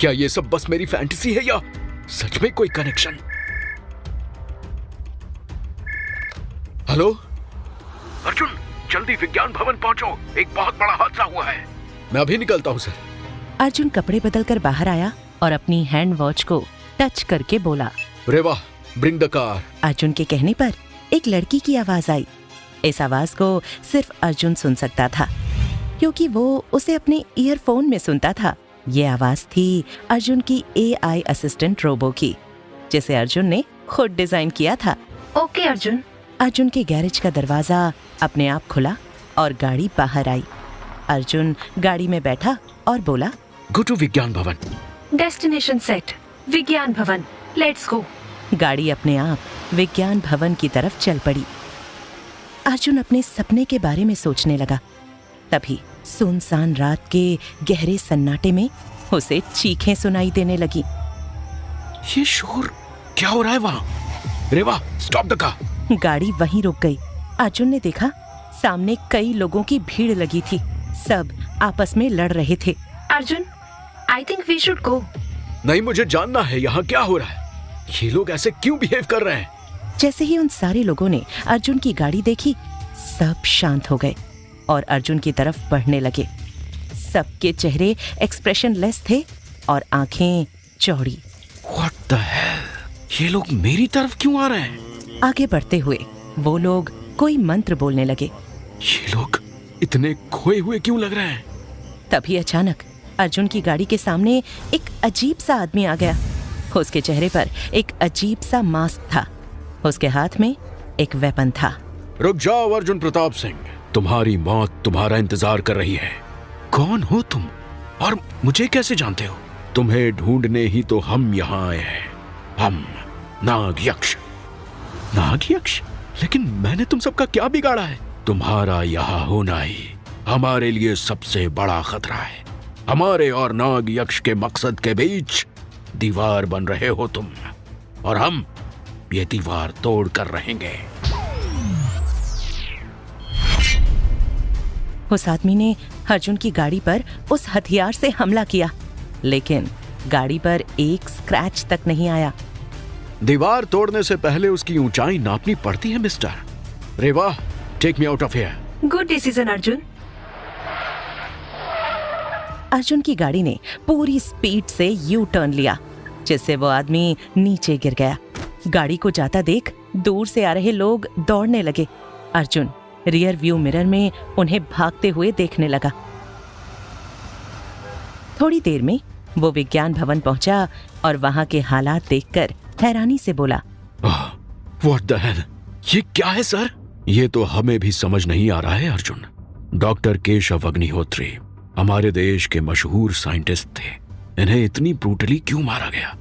क्या ये सब बस मेरी फैंटेसी है या सच में कोई कनेक्शन? हेलो अर्जुन, जल्दी विज्ञान भवन पहुंचो, एक बहुत बड़ा हादसा हुआ है। मैं अभी निकलता हूँ सर। अर्जुन कपड़े बदलकर बाहर आया और अपनी हैंड वॉच को टच करके बोला, रेवा, ब्रिंग द कार। अर्जुन के कहने पर एक लड़की की आवाज आई। इस आवाज को सिर्फ अर्जुन सुन सकता था क्योंकि वो उसे अपने ईयरफोन में सुनता था। ये आवाज थी अर्जुन की AI असिस्टेंट रोबो की, जिसे अर्जुन ने खुद डिजाइन किया था। ओके अर्जुन। अर्जुन के गैरेज का दरवाजा अपने आप खुला और गाड़ी बाहर आई। अर्जुन गाड़ी में बैठा और बोला, गो टू विज्ञान भवन। डेस्टिनेशन सेट, विज्ञान भवन, लेट्स गो। गाड़ी अपने आप विज्ञान भवन की तरफ चल पड़ी। अर्जुन अपने सपने के बारे में सोचने लगा। तभी सुनसान रात के गहरे सन्नाटे में उसे चीखें सुनाई देने लगी। ये शोर क्या हो रहा है वहाँ? रेवा, स्टॉप द कार। गाड़ी वहीं रुक गई। अर्जुन ने देखा सामने कई लोगों की भीड़ लगी थी। सब आपस में लड़ रहे थे। Arjun, I think we should go. नहीं, मुझे जानना है यहाँ क्या हो रहा है। ये लोग ऐसे क्यों बिहेव कर रहे हैं? जैसे ही उन सारे लोगों ने अर्जुन की गाड़ी देखी, सब शांत हो गए और अर्जुन की तरफ बढ़ने लगे। सबके चेहरे एक्सप्रेशनलेस थे और आंखें चौड़ी। What the hell? ये लोग मेरी तरफ क्यों आ रहे हैं? आगे बढ़ते हुए वो लोग कोई मंत्र बोलने लगे। ये लोग इतने खोए हुए क्यों लग रहे हैं? तभी अचानक अर्जुन की गाड़ी के सामने एक अजीब सा आदमी आ गया। उसके चेहरे पर एक अजीब सा मास्क था। उसके हाथ में एक वेपन था। रुक जाओ अर्जुन प्रताप सिंह, तुम्हारी मौत तुम्हारा इंतजार कर रही है। कौन हो तुम और मुझे कैसे जानते हो? तुम्हें ढूंढने ही तो हम यहाँ आए हैं। हम नाग यक्ष। नाग यक्ष? लेकिन मैंने तुम सबका क्या बिगाड़ा है? तुम्हारा यहाँ होना ही हमारे लिए सबसे बड़ा खतरा है। हमारे और नाग यक्ष के मकसद के बीच दीवार बन रहे हो तुम, और हम ये दीवार तोड़ कर रहेंगे। उस आदमी ने अर्जुन की गाड़ी पर उस हथियार से हमला किया, लेकिन गाड़ी पर एक स्क्रैच तक नहीं आया। दीवार तोड़ने से पहले उसकी ऊंचाई नापनी पड़ती है mister. Reva, take me out of here. Good decision Arjun. Arjun की गाड़ी ने पूरी स्पीड से यू टर्न लिया, जिससे वो आदमी नीचे गिर गया। गाड़ी को जाता देख दूर से आ रहे लोग दौड़ने लगे। अर्जुन रियर व्यू मिरर में उन्हें भागते हुए देखने लगा। थोड़ी देर में वो विज्ञान भवन पहुंचा और वहां के हालात देखकर हैरानी से बोला, व्हाट द हेल? ये क्या है सर? ये तो हमें भी समझ नहीं आ रहा है अर्जुन। डॉक्टर केशव अग्निहोत्री हमारे देश के मशहूर साइंटिस्ट थे। इन्हें इतनी ब्रूटली क्यों मारा गया?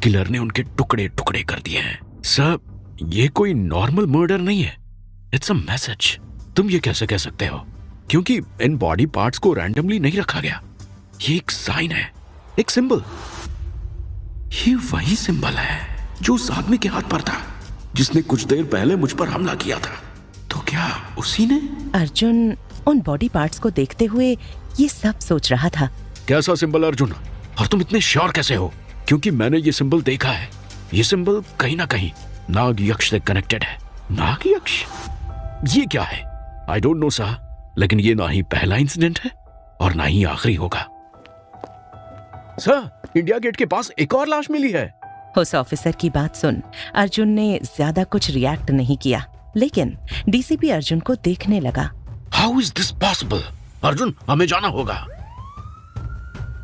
किलर ने उनके टुकड़े टुकड़े कर दिए हैं। सर, ये कोई नॉर्मल मर्डर नहीं है, इट्स अ मैसेज। तुम ये कैसे कह सकते हो? क्योंकि इन बॉडी पार्ट्स को रैंडमली नहीं रखा गया। ये एक साइन है, एक सिंबल। ये वही सिंबल है जो उस आदमी के हाथ पर था जिसने कुछ देर पहले मुझ पर हमला किया था। तो क्या उसी ने? अर्जुन उन बॉडी पार्ट्स को देखते हुए ये सब सोच रहा था। कैसा सिंबल अर्जुन? और तुम इतने श्योर कैसे हो? क्योंकि मैंने ये सिंबल देखा है। ये सिंबल कहीं ना कहीं नाग यक्ष से कनेक्टेड है। नाग यक्ष? ये क्या है? आई डोंट नो सर, लेकिन ये ना ही पहला इंसिडेंट है और ना ही आखिरी होगा। सर, इंडिया गेट के पास एक और लाश मिली है। उस ऑफिसर की बात सुन अर्जुन ने ज्यादा कुछ रिएक्ट नहीं किया, लेकिन डीसीपी अर्जुन को देखने लगा। How is this possible? Arjun, हमें जाना होगा।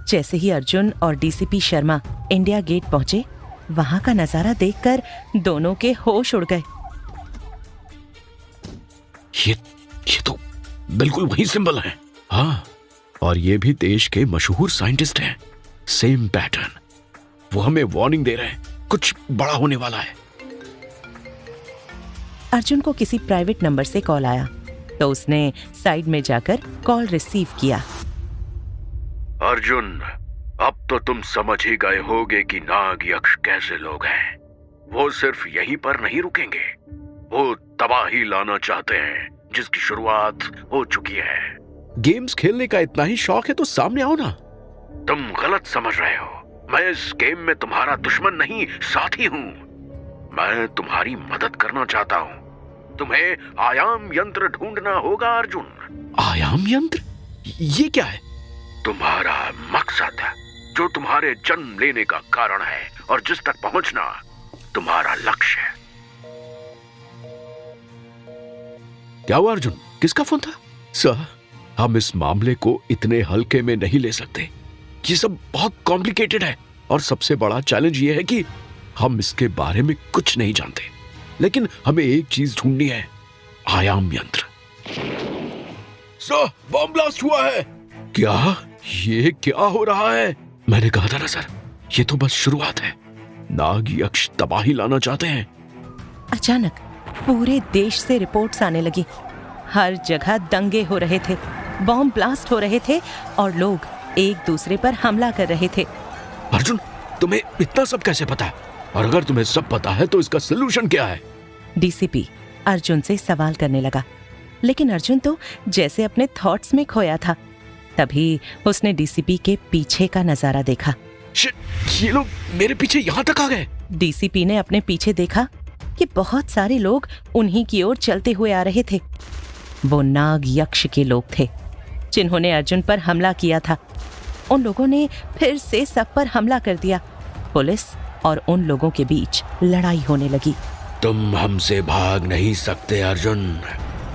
जैसे ही अर्जुन और डीसीपी शर्मा इंडिया गेट पहुंचे, वहां का नजारा देखकर दोनों के होश उड़ गए। ये तो बिल्कुल वही सिंबल है। हाँ, और ये भी देश के मशहूर साइंटिस्ट हैं। Same pattern. वो हमें वार्निंग दे रहे हैं, कुछ बड़ा होने वाला है। अर्जुन को किसी प्राइवेट नंबर से कॉल आया, तो उसने साइड में जाकर कॉल रिसीव किया। अर्जुन, अब तो तुम समझ ही गए होगे कि नाग यक्ष कैसे लोग हैं। वो सिर्फ यहीं पर नहीं रुकेंगे, वो तबाही लाना चाहते हैं जिसकी शुरुआत हो चुकी है। गेम्स खेलने का इतना ही शौक है तो सामने आओ ना। तुम गलत समझ रहे हो। मैं इस गेम में तुम्हारा दुश्मन नहीं, साथी हूँ। मैं तुम्हारी मदद करना चाहता हूँ। तुम्हें आयाम यंत्र ढूंढना होगा अर्जुन। आयाम यंत्र? ये क्या है? तुम्हारा मकसद, जो तुम्हारे जन्म लेने का कारण है और जिस तक पहुंचना तुम्हारा लक्ष्य है। क्या हुआ अर्जुन? किसका फोन था? सर, हम इस मामले को इतने हल्के में नहीं ले सकते। ये सब बहुत कॉम्प्लिकेटेड है और सबसे बड़ा चैलेंज ये है कि हम इसके बारे में कुछ नहीं जानते। लेकिन हमें एक चीज ढूंढनी है, आयाम यंत्र। सर, बॉम्ब ब्लास्ट हुआ है। क्या? ये क्या हो रहा है? मैंने कहा था ना सर, ये तो बस शुरुआत है। नाग यक्ष तबाही लाना चाहते हैं। अचानक पूरे देश से रिपोर्ट्स आने लगी। हर जगह दंगे हो रहे थे, बॉम्ब ब्लास्ट हो रहे थे और लोग एक दूसरे पर हमला कर रहे थे। अर्जुन, तुम्हें इतना सब कैसे पता? और अगर तुम्हें सब पता है तो इसका सलूशन क्या है? डीसीपी अर्जुन से सवाल करने लगा, लेकिन अर्जुन तो जैसे अपने थॉट्स में खोया था। तभी उसने डीसीपी के पीछे का नजारा देखा। शिट, ये लोग मेरे पीछे यहाँ तक आ गए। डीसीपी ने अपने पीछे देखा कि बहुत सारे लोग उन्हीं की ओर चलते हुए आ रहे थे। वो नाग यक्ष के लोग थे जिन्होंने अर्जुन पर हमला किया था। उन लोगों ने फिर से सब पर हमला कर दिया। पुलिस और उन लोगों के बीच लड़ाई होने लगी। तुम हमसे भाग नहीं सकते अर्जुन,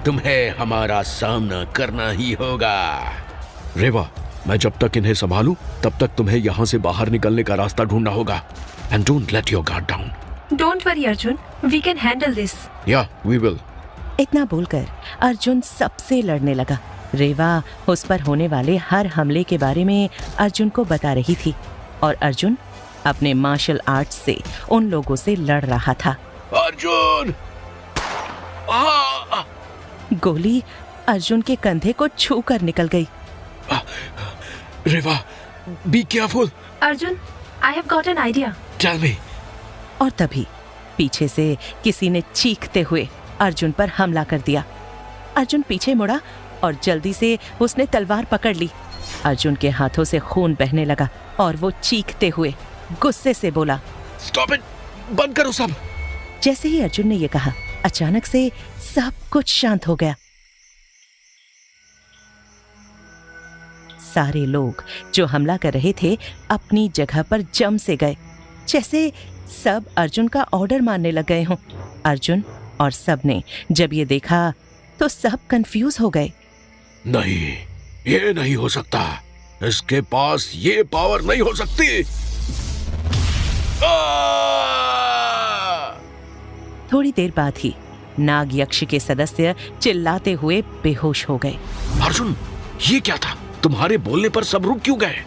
तुम्हें हमारा सामना करना ही होगा। रेवा, मैं जब तक इन्हें संभालूं तब तक तुम्हें यहाँ से बाहर निकलने का रास्ता ढूंढना होगा। And don't let your guard down. Don't worry, Arjun. We can handle this. Yeah, we will. इतना बोलकर अर्जुन सबसे लड़ने लगा। रेवा उस पर होने वाले हर हमले के बारे में अर्जुन को बता रही थी और अर्जुन अपने मार्शल आर्ट्स से उन लोगों से लड़ रहा था। अर्जुन! गोली अर्जुन के कंधे को छू कर निकल गई। रेवा, be careful. Arjun, I have got an idea. Tell me. और तभी पीछे से किसी ने चीखते हुए अर्जुन पर हमला कर दिया। अर्जुन पीछे मुड़ा और जल्दी से उसने तलवार पकड़ ली। अर्जुन के हाथों से खून बहने लगा और वो चीखते हुए गुस्से से बोला, Stop it! बंद करो सब। जैसे ही अर्जुन ने ये कहा, अचानक से सब कुछ शांत हो गया। सारे लोग जो हमला कर रहे थे अपनी जगह पर जम से गए, जैसे सब अर्जुन का ऑर्डर मानने लग गए हों। अर्जुन और सब ने जब ये देखा तो सब कंफ्यूज हो गए। नहीं, ये नहीं हो सकता। इसके पास ये पावर नहीं हो सकती। थोड़ी देर बाद ही नाग यक्ष के सदस्य चिल्लाते हुए बेहोश हो गए। अर्जुन, ये क्या था? तुम्हारे बोलने पर सब रुक क्यों गए?